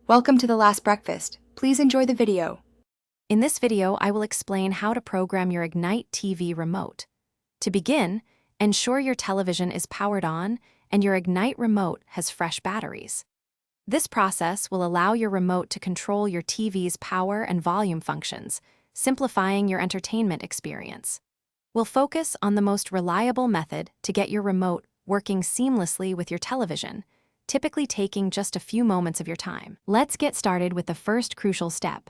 Welcome to The Last Breakfast. Please enjoy the video. In this video, I will explain how to program your Ignite TV remote. To begin, ensure your television is powered on and your Ignite remote has fresh batteries. This process will allow your remote to control your TV's power and volume functions, simplifying your entertainment experience. We'll focus on the most reliable method to get your remote working seamlessly with your television, typically taking just a few moments of your time. Let's get started with the first crucial step.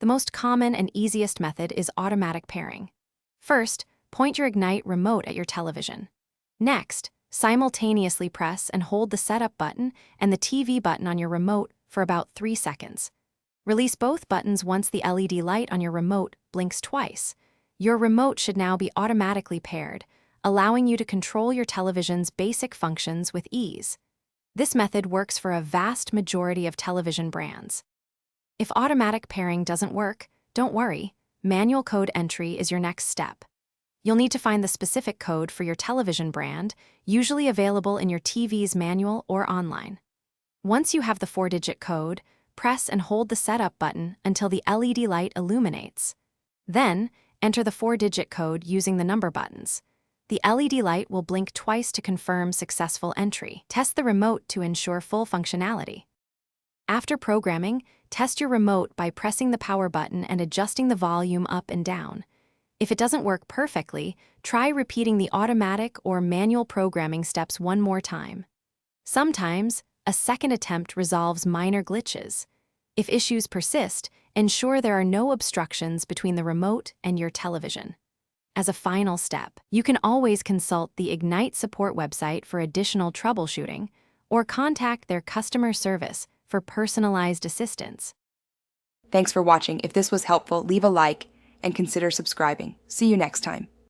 The most common and easiest method is automatic pairing. First, point your Ignite remote at your television. Next, simultaneously press and hold the setup button and the TV button on your remote for about 3 seconds. Release both buttons once the LED light on your remote blinks twice. Your remote should now be automatically paired, allowing you to control your television's basic functions with ease. This method works for a vast majority of television brands. If automatic pairing doesn't work, don't worry. Manual code entry is your next step. You'll need to find the specific code for your television brand, usually available in your TV's manual or online. Once you have the 4-digit code, press and hold the setup button until the LED light illuminates. Then, enter the 4-digit code using the number buttons. The LED light will blink twice to confirm successful entry. Test the remote to ensure full functionality. After programming, test your remote by pressing the power button and adjusting the volume up and down. If it doesn't work perfectly, try repeating the automatic or manual programming steps one more time. Sometimes, a second attempt resolves minor glitches. If issues persist, ensure there are no obstructions between the remote and your television. As a final step, you can always consult the Ignite support website for additional troubleshooting or contact their customer service for personalized assistance. Thanks for watching. If this was helpful, leave a like and consider subscribing. See you next time.